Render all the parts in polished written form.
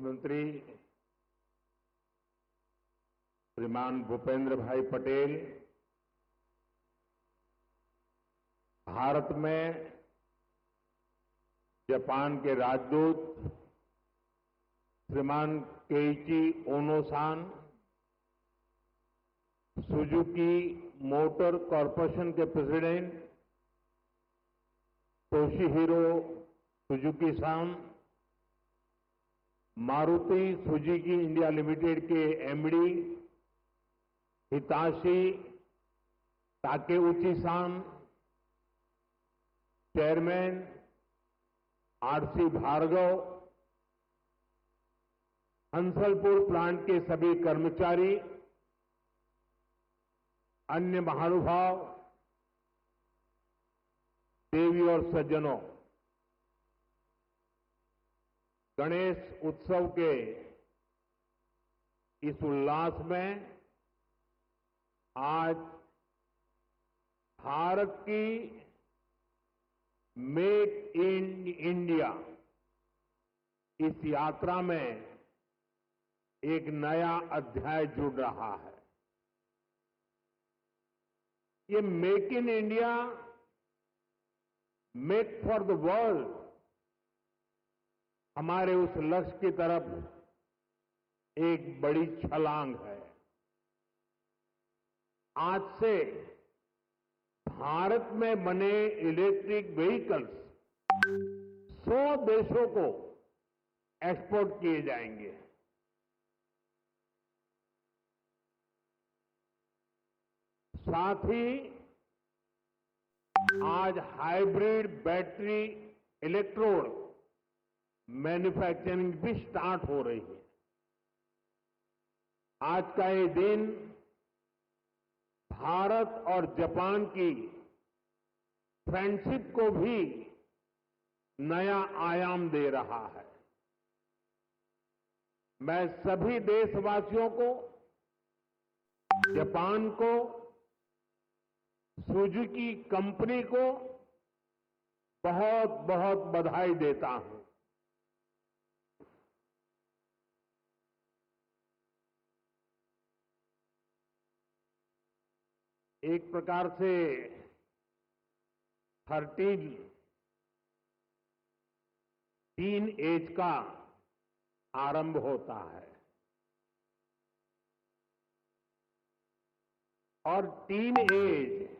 मुख्यमंत्री श्रीमान भूपेंद्र भाई पटेल भारत में जापान के राजदूत श्रीमान Keiichi Ono san, Suzuki Motor Corporation के president Toshihiro Suzuki san, Maruti Suzuki India Limited के MD Hitashi Takeuchi san, chairman RC Bhargava, Hansalpur plant के सभी कर्मचारी, अन्य महानुभाव, देवी और सज्जनों, गणेश उत्सव के इस उल्लास में आज भारत की मेक इन इंडिया इस यात्रा में एक नया अध्याय जुड़ रहा है। ये make in India, make for the world हमारे उस लक्ष्य की तरफ एक बड़ी छलांग है। आज से भारत में बने इलेक्ट्रिक व्हीकल्स 100 देशों को एक्सपोर्ट किए जाएंगे। साथ ही आज हाइब्रिड बैटरी इलेक्ट्रोड मैन्युफैक्चरिंग भी स्टार्ट हो रही है। आज का ये दिन भारत और जापान की फ्रेंडशिप को भी नया आयाम दे रहा है। मैं सभी देशवासियों को, जापान को, सुजुकी कंपनी को बहुत बहुत बधाई देता हूं। एक प्रकार से 13 टीन एज का आरंभ होता है और टीन एज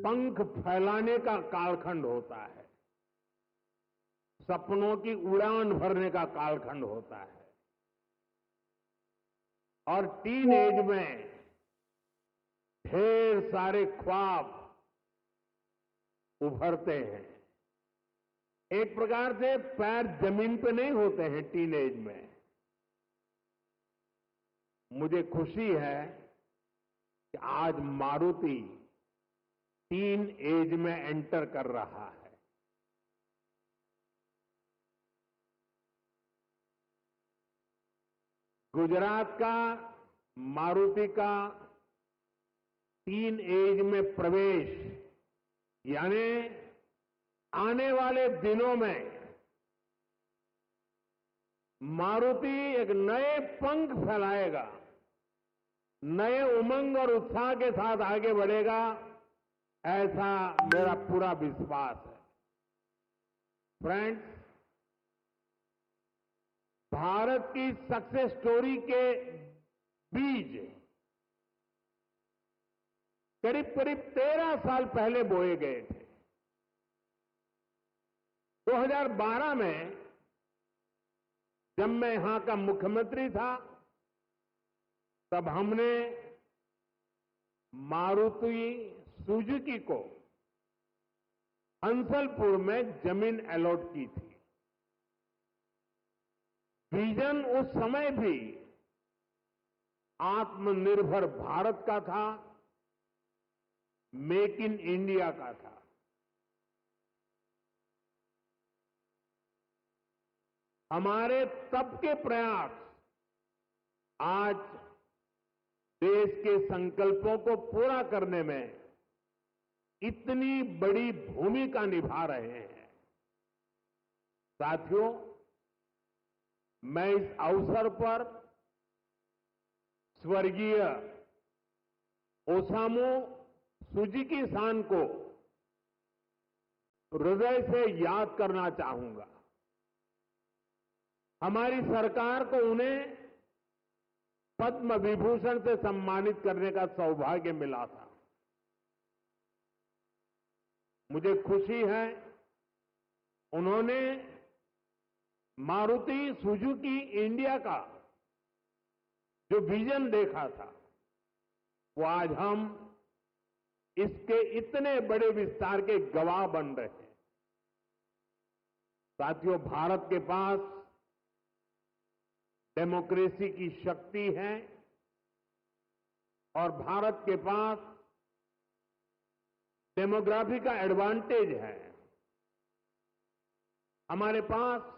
पंख फैलाने का कालखंड होता है, सपनों की उड़ान भरने का कालखंड होता है और टीन एज में ढेर सारे ख्वाब उभरते हैं। एक प्रकार से पैर जमीन पे नहीं होते हैं टीन एज में। मुझे खुशी है कि आज मारुति टीन एज में एंटर कर रहा है। गुजरात का मारुति का टीन एज में प्रवेश यानी आने वाले दिनों में मारुति एक नए पंख फैलाएगा, नए उमंग और उत्साह के साथ आगे बढ़ेगा, ऐसा मेरा पूरा विश्वास है। फ्रेंड्स, भारत की सक्सेस स्टोरी के बीज करीब करीब 13 साल पहले बोए गए थे। 2012 में जब मैं यहां का मुख्यमंत्री था, तब हमने मारुति सुजुकी को हंसलपुर में जमीन अलॉट की थी। विजन उस समय भी आत्मनिर्भर भारत का था, मेक इन इंडिया का था। हमारे तब के प्रयास आज देश के संकल्पों को पूरा करने में इतनी बड़ी भूमिका निभा रहे हैं। साथियों, मैं इस अवसर पर स्वर्गीय ओसामू सुजुकी-सान को हृदय से याद करना चाहूंगा। हमारी सरकार को उन्हें पद्म विभूषण से सम्मानित करने का सौभाग्य मिला था। मुझे खुशी है उन्होंने मारुति सुजुकी इंडिया का जो विजन देखा था, वो आज हम इसके इतने बड़े विस्तार के गवाह बन रहे हैं। साथियों, भारत के पास डेमोक्रेसी की शक्ति है और भारत के पास डेमोग्राफी का एडवांटेज है। हमारे पास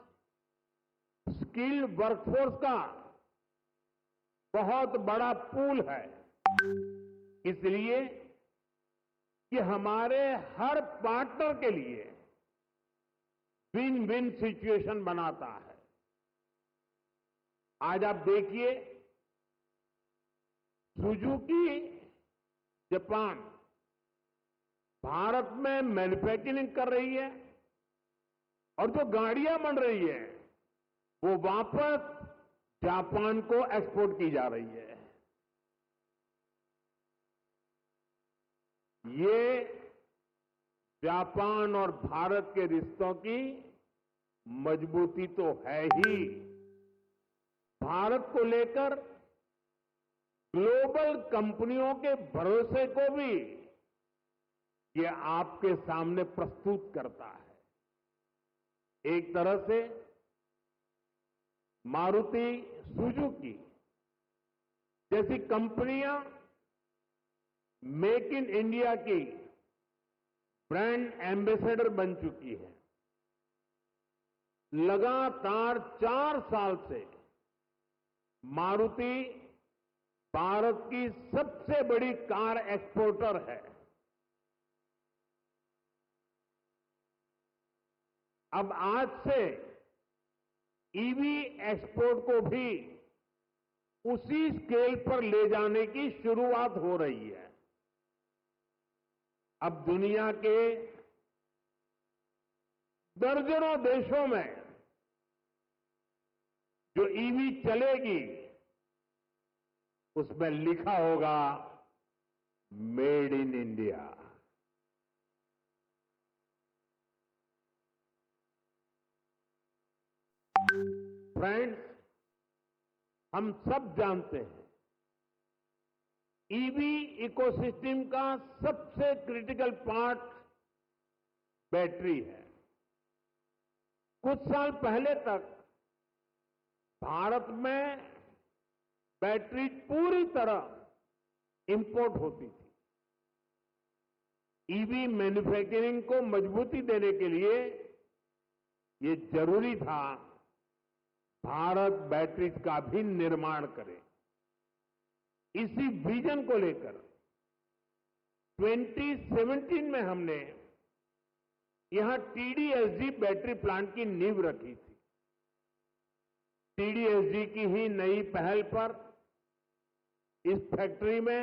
स्किल्ड वर्कफोर्स का बहुत बड़ा पूल है। इसलिए कि हमारे हर पार्टनर के लिए विन विन सिचुएशन बनाता है। आज आप देखिए, सुजुकी जापान भारत में मैन्युफैक्चरिंग कर रही है और जो गाड़ियां बन रही है वो वापस जापान को एक्सपोर्ट की जा रही है। ये जापान और भारत के रिश्तों की मजबूती तो है ही, भारत को लेकर ग्लोबल कंपनियों के भरोसे को भी ये आपके सामने प्रस्तुत करता है। एक तरह से मारुति सुजुकी जैसी कंपनियां मेक इन इंडिया की ब्रांड एम्बेसडर बन चुकी है। लगातार 4 साल से मारुति भारत की सबसे बड़ी कार एक्सपोर्टर है। अब आज से ईवी एक्सपोर्ट को भी उसी स्केल पर ले जाने की शुरुआत हो रही है। अब दुनिया के दर्जनों देशों में जो ईवी चलेगी उसमें लिखा होगा मेड इन इंडिया। फ्रेंड्स, हम सब जानते हैं ईवी इकोसिस्टम का सबसे क्रिटिकल पार्ट बैटरी है। कुछ साल पहले तक भारत में बैटरी पूरी तरह इंपोर्ट होती थी। ईवी मैन्युफैक्चरिंग को मजबूती देने के लिए ये जरूरी था भारत बैटरीज का भी निर्माण करे। इसी विजन को लेकर 2017 में हमने यहां टीडीएसजी बैटरी प्लांट की नींव रखी थी। टीडीएसजी की ही नई पहल पर इस फैक्ट्री में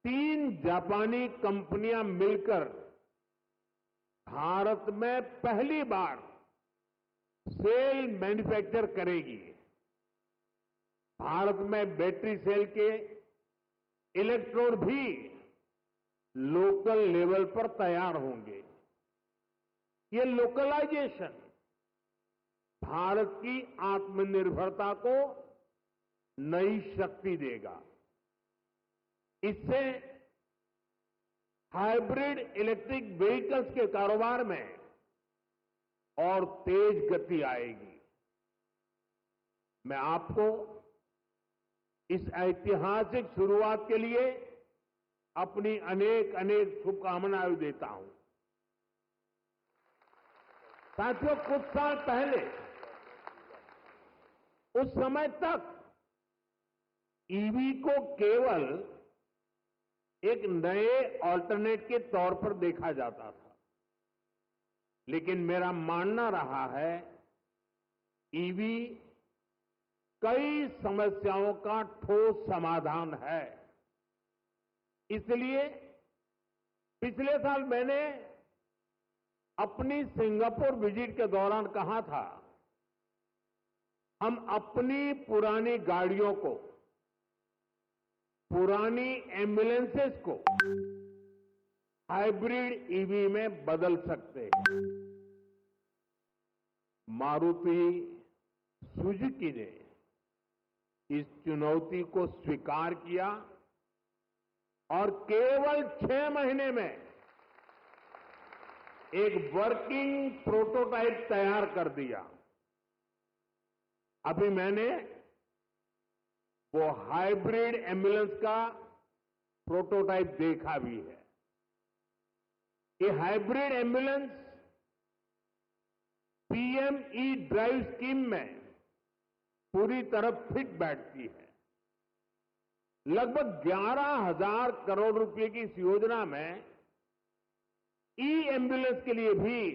3 जापानी कंपनियां मिलकर भारत में पहली बार सेल मैन्युफैक्चर करेगी। भारत में बैटरी सेल के इलेक्ट्रोड भी लोकल लेवल पर तैयार होंगे। ये लोकलाइजेशन भारत की आत्मनिर्भरता को नई शक्ति देगा। इससे हाइब्रिड इलेक्ट्रिक व्हीकल्स के कारोबार में और तेज गति आएगी। मैं आपको इस ऐतिहासिक शुरुआत के लिए अपनी अनेक अनेक शुभकामनाएं देता हूं। साथियों, कुछ साल पहले उस समय तक ईवी को केवल एक नए ऑल्टरनेट के तौर पर देखा जाता था। लेकिन मेरा मानना रहा है ईवी कई समस्याओं का ठोस समाधान है। इसलिए पिछले साल मैंने अपनी सिंगापुर विजिट के दौरान कहा था, हम अपनी पुरानी गाड़ियों को, पुरानी एम्बुलेंसेस को हाइब्रिड ईवी में बदल सकते हैं। मारुति सुजुकी ने इस चुनौती को स्वीकार किया और केवल 6 महीने में एक वर्किंग प्रोटोटाइप तैयार कर दिया। अभी मैंने वो हाइब्रिड एम्बुलेंस का प्रोटोटाइप देखा भी है। ये hybrid ambulance PM E drive scheme में पूरी तरह फिट बैठती है। लगभग 11,000 करोड़ रुपए की इस योजना में ई एम्बुलेंस के लिए भी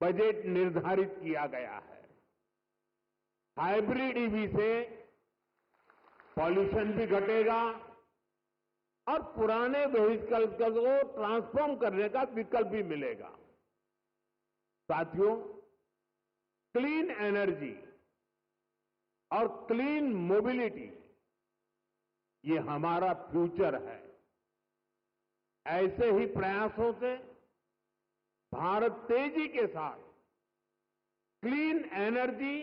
बजट निर्धारित किया गया है। हाइब्रिड ईवी से पॉल्यूशन भी घटेगा और पुराने व्हीकल्स को ट्रांसफॉर्म करने का विकल्प भी मिलेगा। साथियों, क्लीन एनर्जी और क्लीन मोबिलिटी ये हमारा फ्यूचर है। ऐसे ही प्रयासों से भारत तेजी के साथ क्लीन एनर्जी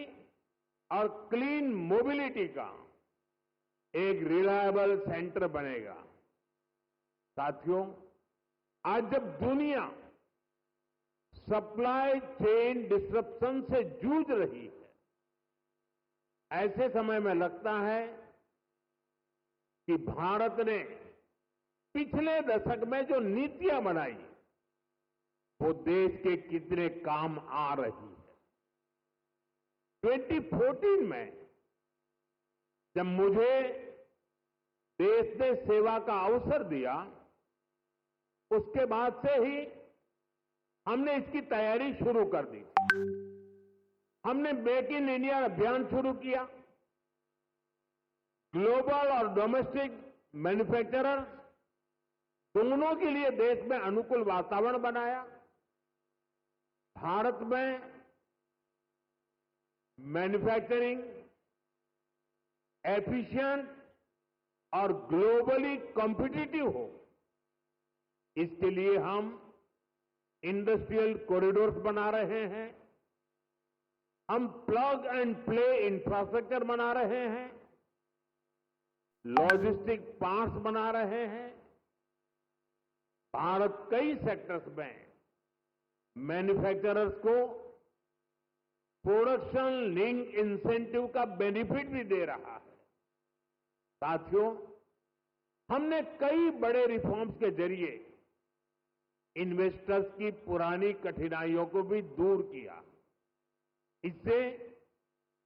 और क्लीन मोबिलिटी का एक रिलायबल सेंटर बनेगा। साथियों, आज जब दुनिया सप्लाई चेन डिसरप्शन से जूझ रही है, ऐसे समय में लगता है कि भारत ने पिछले दशक में जो नीतियां बनाई वो देश के कितने काम आ रही है। 2014 में जब मुझे देश ने सेवा का अवसर दिया, उसके बाद से ही हमने इसकी तैयारी शुरू कर दी। हमने मेक इन इंडिया अभियान शुरू किया। ग्लोबल और डोमेस्टिक मैन्युफैक्चरर्स दोनों के लिए देश में अनुकूल वातावरण बनाया। भारत में मैन्युफैक्चरिंग एफिशिएंट और ग्लोबली कॉम्पिटिटिव हो, इसके लिए हम इंडस्ट्रियल कॉरिडोर्स बना रहे हैं। हम प्लग एंड प्ले इंफ्रास्ट्रक्चर बना रहे हैं, लॉजिस्टिक पार्क्स बना रहे हैं। भारत कई सेक्टर्स में मैन्युफैक्चरर्स को प्रोडक्शन लिंक इंसेंटिव का बेनिफिट भी दे रहा है। साथियों, हमने कई बड़े रिफॉर्म्स के जरिए इन्वेस्टर्स की पुरानी कठिनाइयों को भी दूर किया। इससे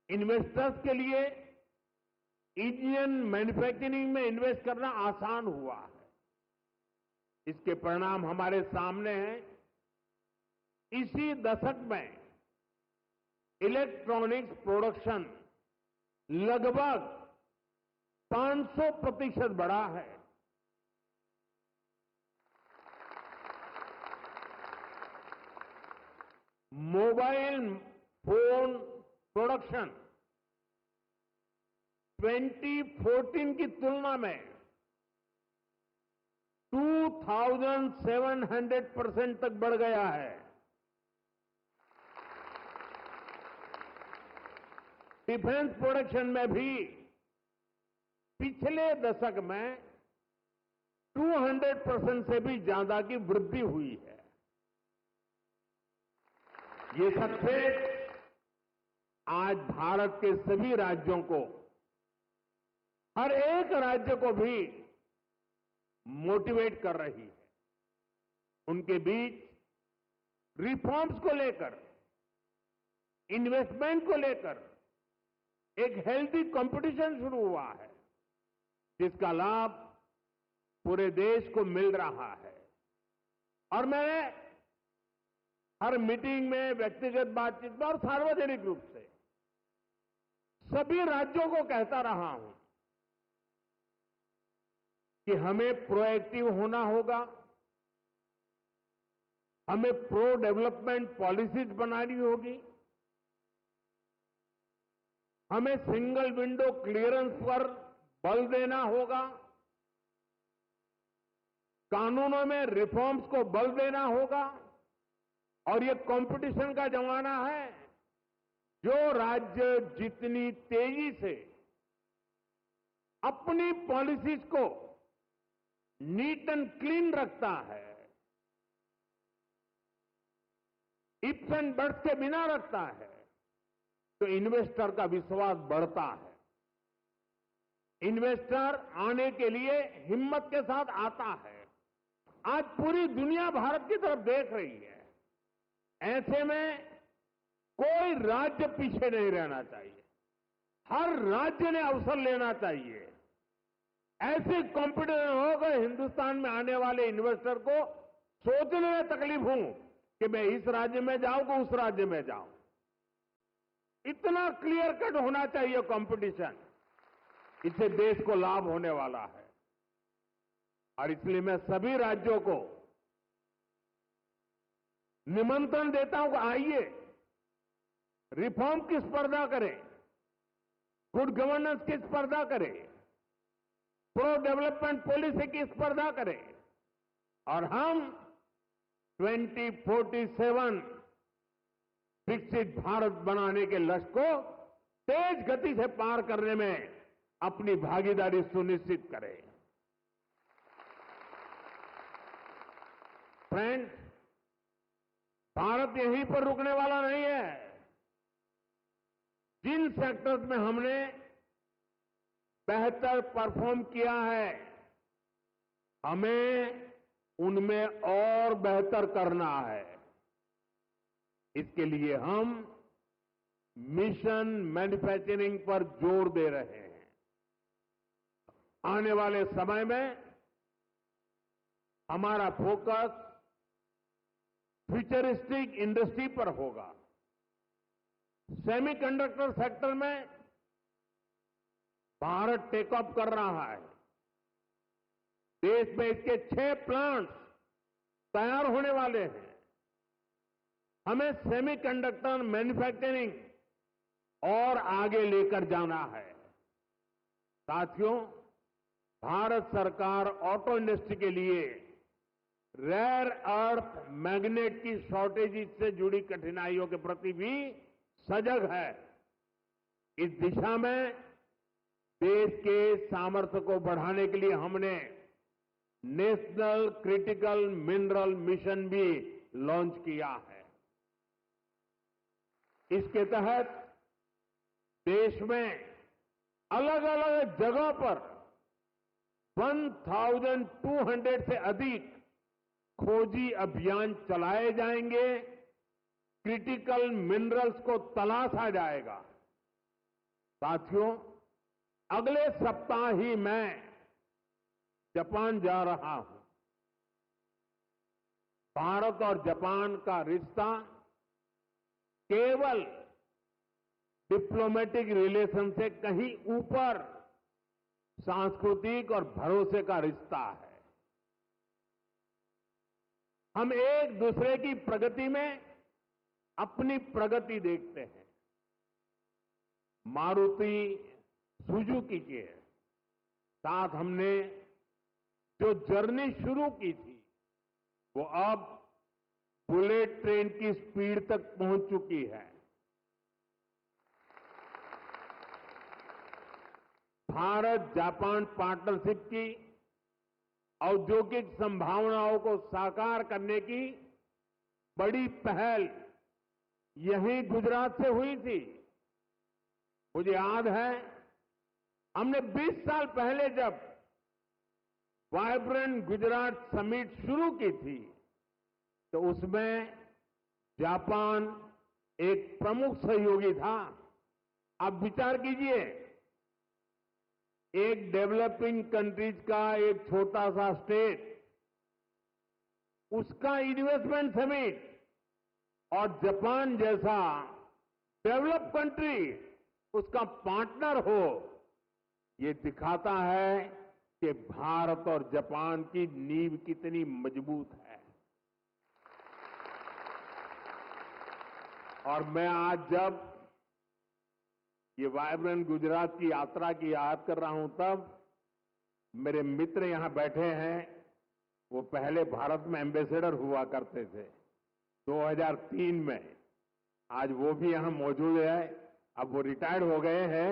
इन्वेस्टर्स के लिए इंडियन मैन्युफैक्चरिंग में इन्वेस्ट करना आसान हुआ है। इसके परिणाम हमारे सामने हैं। इसी दशक में इलेक्ट्रॉनिक्स प्रोडक्शन लगभग 500% बढ़ा है। मोबाइल फोन प्रोडक्शन 2014 की तुलना में 2700% तक बढ़ गया है। डिफेंस प्रोडक्शन में भी पिछले दशक में 200% से भी ज्यादा की वृद्धि हुई है। ये सक्सेस आज भारत के सभी राज्यों को, हर एक राज्य को भी मोटिवेट कर रही है। उनके बीच रिफॉर्म्स को लेकर, इन्वेस्टमेंट को लेकर एक हेल्दी कंपटीशन शुरू हुआ है, जिसका लाभ पूरे देश को मिल रहा है। और मैं हर मीटिंग में, व्यक्तिगत बातचीत में और सार्वजनिक रूप से सभी राज्यों को कहता रहा हूं कि हमें प्रोएक्टिव होना होगा, हमें प्रो डेवलपमेंट पॉलिसीज बनानी होगी, हमें सिंगल विंडो क्लियरेंस पर बल देना होगा, कानूनों में रिफॉर्म्स को बल देना होगा और ये कंपटीशन का जमाना है। जो राज्य जितनी तेजी से अपनी पॉलिसीज को नीट एंड क्लीन रखता है, इफ्स एंड बट्स के बिना रखता है, तो इन्वेस्टर का विश्वास बढ़ता है। इन्वेस्टर आने के लिए हिम्मत के साथ आता है। आज पूरी दुनिया भारत की तरफ देख रही है। ऐसे में कोई राज्य पीछे नहीं रहना चाहिए। हर राज्य ने अवसर लेना चाहिए। ऐसे कॉम्पिटिशन होगा हिंदुस्तान में आने वाले इन्वेस्टर को सोचने में तकलीफ हो कि मैं इस राज्य में जाऊं कि उस राज्य में जाऊं। इतना क्लियर कट होना चाहिए कंपटीशन। इससे देश को लाभ होने वाला है। और इसलिए मैं सभी राज्यों को निमंत्रण देता हूं कि आइए, रिफॉर्म की स्पर्धा करें, गुड गवर्नेंस की स्पर्धा करें, प्रो डेवलपमेंट पॉलिसी की स्पर्धा करें और हम 2047 विकसित भारत बनाने के लक्ष्य को तेज गति से पार करने में अपनी भागीदारी सुनिश्चित करें। फ्रेंड्स, भारत यहीं पर रुकने वाला नहीं है। जिन सेक्टर्स में हमने बेहतर परफॉर्म किया है, हमें उनमें और बेहतर करना है। इसके लिए हम मिशन मैन्युफैक्चरिंग पर जोर दे रहे हैं। आने वाले समय में हमारा फोकस फ्यूचरिस्टिक इंडस्ट्री पर होगा। सेमीकंडक्टर सेक्टर में भारत टेक ऑफ कर रहा है। देश में इसके 6 प्लांट्स तैयार होने वाले हैं। हमें सेमीकंडक्टर मैन्युफैक्चरिंग और आगे लेकर जाना है। साथियों, भारत सरकार ऑटो इंडस्ट्री के लिए रेयर अर्थ मैग्नेट की शॉर्टेज से जुड़ी कठिनाइयों के प्रति भी सजग है। इस दिशा में देश के सामर्थ्य को बढ़ाने के लिए हमने नेशनल क्रिटिकल मिनरल मिशन भी लॉन्च किया है। इसके तहत देश में अलग अलग जगहों पर 1200 से अधिक खोजी अभियान चलाए जाएंगे। क्रिटिकल मिनरल्स को तलाशा जाएगा। साथियों, अगले सप्ताह ही मैं जापान जा रहा हूं। भारत और जापान का रिश्ता केवल डिप्लोमेटिक रिलेशन से कहीं ऊपर सांस्कृतिक और भरोसे का रिश्ता है। हम एक दूसरे की प्रगति में अपनी प्रगति देखते हैं। मारुति सुजुकी के साथ हमने जो जर्नी शुरू की थी, वो अब बुलेट ट्रेन की स्पीड तक पहुंच चुकी है। भारत जापान पार्टनरशिप की औद्योगिक संभावनाओं को साकार करने की बड़ी पहल यहीं गुजरात से हुई थी। मुझे याद है, हमने 20 साल पहले जब वाइब्रेंट गुजरात समिट शुरू की थी, तो उसमें जापान एक प्रमुख सहयोगी था। आप विचार कीजिए, एक डेवलपिंग कंट्रीज का एक छोटा सा स्टेट, उसका इन्वेस्टमेंट समिट और जापान जैसा डेवलप कंट्री उसका पार्टनर हो, ये दिखाता है कि भारत और जापान की नींव कितनी मजबूत है। और मैं आज जब ये वाइब्रेंट गुजरात की यात्रा की याद कर रहा हूं, तब मेरे मित्र यहां बैठे हैं, वो पहले भारत में एम्बेसडर हुआ करते थे 2003 में। आज वो भी यहां मौजूद है। अब वो रिटायर्ड हो गए हैं,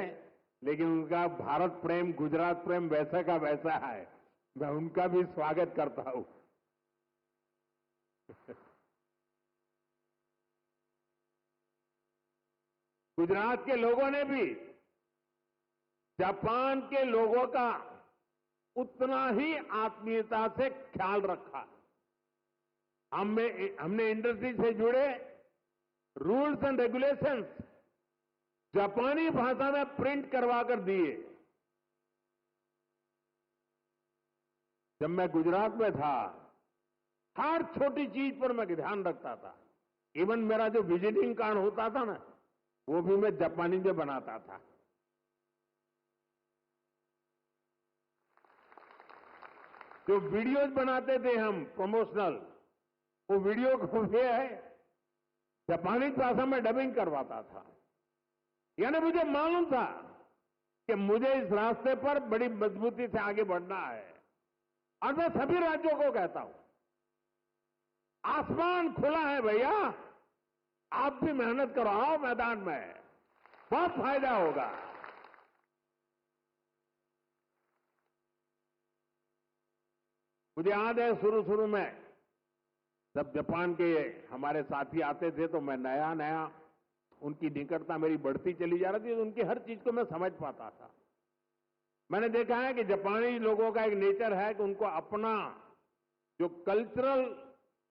लेकिन उनका भारत प्रेम, गुजरात प्रेम वैसा का वैसा है। मैं उनका भी स्वागत करता हूं। गुजरात के लोगों ने भी जापान के लोगों का उतना ही आत्मीयता से ख्याल रखा। हमने इंडस्ट्री से जुड़े रूल्स एंड रेगुलेशंस जापानी भाषा में प्रिंट करवा कर दिए। जब मैं गुजरात में था, हर छोटी चीज पर मैं ध्यान रखता था। इवन मेरा जो विजिटिंग कार्ड होता था ना, वो भी मैं जापानी में बनाता था। जो वीडियोज बनाते थे हम प्रमोशनल, वो वीडियो को भी जापानी भाषा में डबिंग करवाता था। यानी मुझे मालूम था कि मुझे इस रास्ते पर बड़ी मजबूती से आगे बढ़ना है। और मैं सभी राज्यों को कहता हूं, आसमान खुला है भैया, आप भी मेहनत करो, आओ मैदान में, बहुत फायदा होगा। मुझे याद है शुरू में जब जापान के हमारे साथी आते थे, तो मैं नया नया उनकी निकटता मेरी बढ़ती चली जा रही थी, तो उनकी हर चीज को मैं समझ पाता था। मैंने देखा है कि जापानी लोगों का एक नेचर है कि उनको अपना जो कल्चरल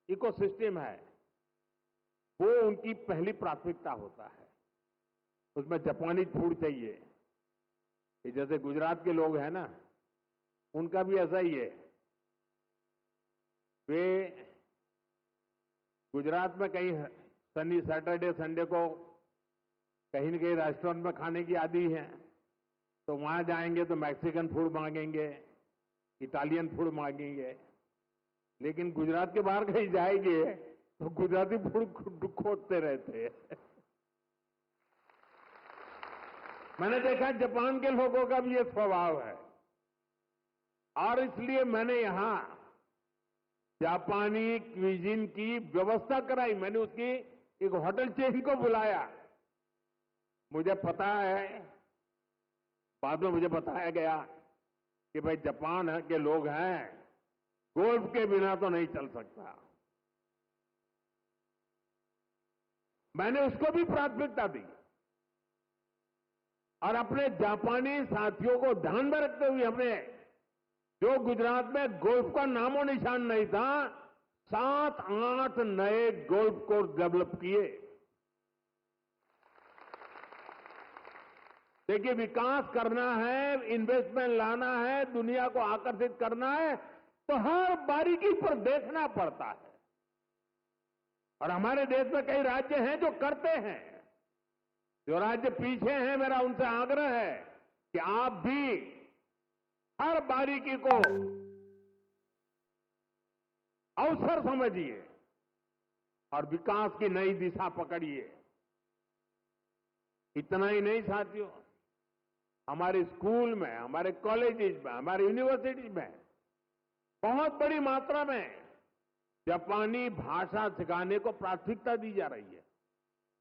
इकोसिस्टम है, वो उनकी पहली प्राथमिकता होता है। उसमें जापानी फूड चाहिए। कि जैसे गुजरात के लोग हैं ना, उनका भी ऐसा ही है। वे गुजरात में कहीं शनि, सैटरडे, संडे को कहीं न कहीं रेस्टोरेंट में खाने की आदी है, तो वहां जाएंगे तो मैक्सिकन फूड मांगेंगे, इटालियन फूड मांगेंगे। लेकिन गुजरात के बाहर कहीं जाएंगे तो गुजराती फूड खोजते रहते हैं। मैंने देखा जापान के लोगों का भी ये स्वभाव है, और इसलिए मैंने यहां जापानी क्विजीन की व्यवस्था कराई। मैंने उसकी एक होटल चेन को बुलाया। मुझे पता है, बाद में मुझे बताया गया कि भाई जापान के लोग हैं, गोल्फ के बिना तो नहीं चल सकता। मैंने उसको भी प्राथमिकता दी, और अपने जापानी साथियों को ध्यान में रखते हुए हमने, जो गुजरात में गोल्फ का नामो निशान नहीं था, 7-8 नए गोल्फ कोर्स डेवलप किए। देखिए, विकास करना है, इन्वेस्टमेंट लाना है, दुनिया को आकर्षित करना है, तो हर बारीकी पर देखना पड़ता है। और हमारे देश में कई राज्य हैं जो करते हैं। जो राज्य पीछे हैं, मेरा उनसे आग्रह है कि आप भी हर बारीकी को अवसर समझिए और विकास की नई दिशा पकड़िए। इतना ही नहीं साथियों, हमारे स्कूल में, हमारे कॉलेजेस में, हमारे यूनिवर्सिटी में बहुत बड़ी मात्रा में जापानी भाषा सिखाने को प्राथमिकता दी जा रही है।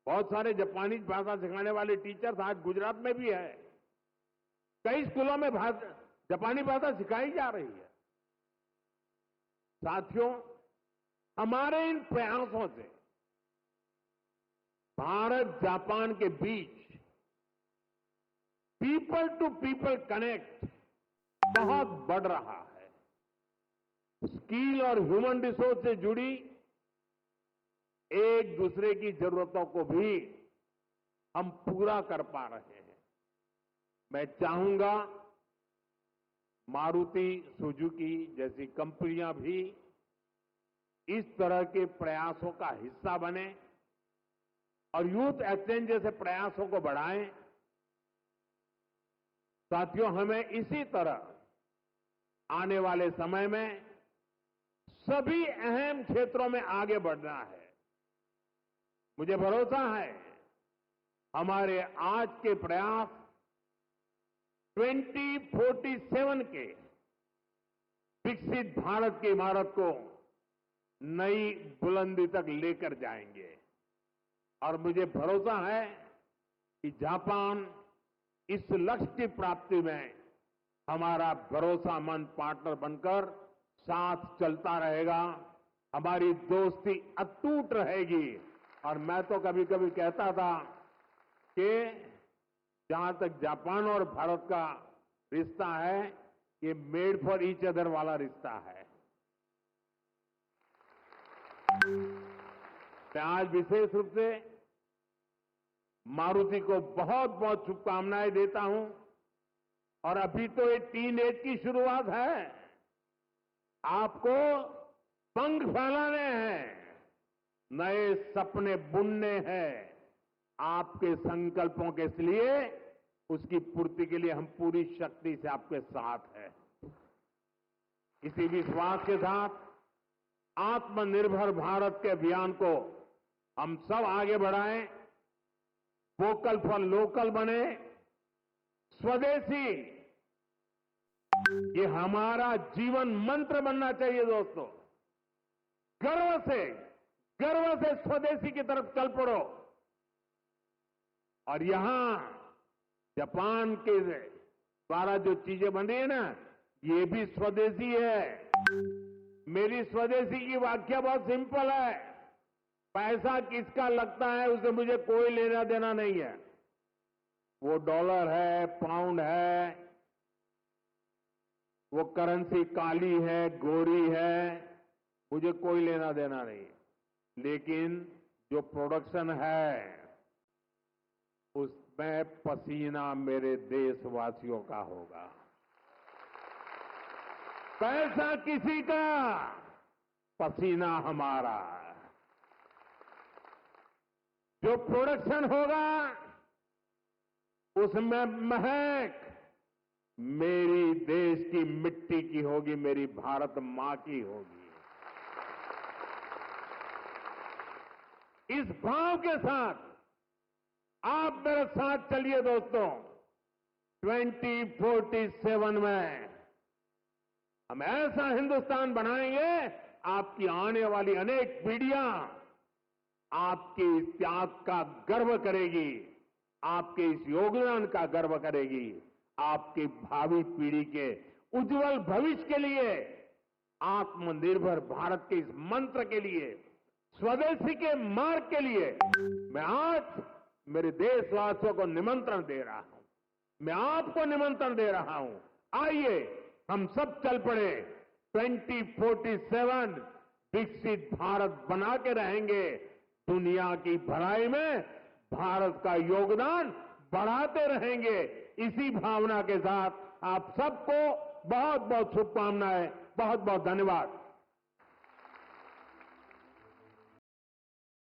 बहुत सारे जापानी भाषा सिखाने वाले टीचर्स आज गुजरात में भी है। कई स्कूलों में जापानी भाषा सिखाई जा रही है। साथियों, हमारे इन प्रयासों से भारत जापान के बीच पीपल टू पीपल कनेक्ट बहुत बढ़ रहा है। स्किल और ह्यूमन रिसोर्स से जुड़ी एक दूसरे की जरूरतों को भी हम पूरा कर पा रहे हैं। मैं चाहूंगा मारुति सुजुकी जैसी कंपनियां भी इस तरह के प्रयासों का हिस्सा बने और यूथ एक्सचेंज जैसे प्रयासों को बढ़ाएं। साथियों, हमें इसी तरह आने वाले समय में सभी अहम क्षेत्रों में आगे बढ़ना है। मुझे भरोसा है हमारे आज के प्रयास 2047 के विकसित भारत की इमारत को नई बुलंदी तक लेकर जाएंगे। और मुझे भरोसा है कि जापान इस लक्ष्य की प्राप्ति में हमारा भरोसामंद पार्टनर बनकर साथ चलता रहेगा। हमारी दोस्ती अटूट रहेगी। और मैं तो कभी कभी कहता था कि जहां तक जापान और भारत का रिश्ता है, ये मेड फॉर ईच अदर वाला रिश्ता है। मैं आज विशेष रूप से मारुति को बहुत बहुत शुभकामनाएं देता हूं। और अभी तो ये टीन एज की शुरुआत है। आपको पंख फैलाने हैं, नए सपने बुनने हैं। आपके संकल्पों के लिए, उसकी पूर्ति के लिए हम पूरी शक्ति से आपके साथ हैं। इसी विश्वास के साथ आत्मनिर्भर भारत के अभियान को हम सब आगे बढ़ाएं, वोकल फॉर लोकल बने, स्वदेशी ये हमारा जीवन मंत्र बनना चाहिए। दोस्तों, गर्व से स्वदेशी की तरफ चल पड़ो। और यहां जापान के द्वारा जो चीजें बन रही है ना, ये भी स्वदेशी है। मेरी स्वदेशी की व्याख्या बहुत सिंपल है। पैसा किसका लगता है उसे मुझे कोई लेना देना नहीं है। वो डॉलर है, पाउंड है, वो करेंसी काली है, गोरी है, मुझे कोई लेना देना नहीं है। लेकिन जो प्रोडक्शन है उसमें पसीना मेरे देशवासियों का होगा। पैसा किसी का, पसीना हमारा। जो प्रोडक्शन होगा उसमें महक मेरी देश की मिट्टी की होगी, मेरी भारत मां की होगी। इस भाव के साथ आप मेरे साथ चलिए दोस्तों। 2047 में हम ऐसा हिंदुस्तान बनाएंगे, आपकी आने वाली अनेक पीढ़ियां आपके इस त्याग का गर्व करेगी, आपके इस योगदान का गर्व करेगी। आपकी भावी पीढ़ी के उज्जवल भविष्य के लिए, आत्मनिर्भर भारत के इस मंत्र के लिए, स्वदेशी के मार्ग के लिए मैं आज मेरे देशवासियों को निमंत्रण दे रहा हूं। मैं आपको निमंत्रण दे रहा हूं। आइए हम सब चल पड़े। 2047 विकसित भारत बना के रहेंगे। दुनिया की भलाई में भारत का योगदान बढ़ाते रहेंगे। इसी भावना के साथ आप सबको बहुत बहुत शुभकामनाएं, बहुत बहुत धन्यवाद।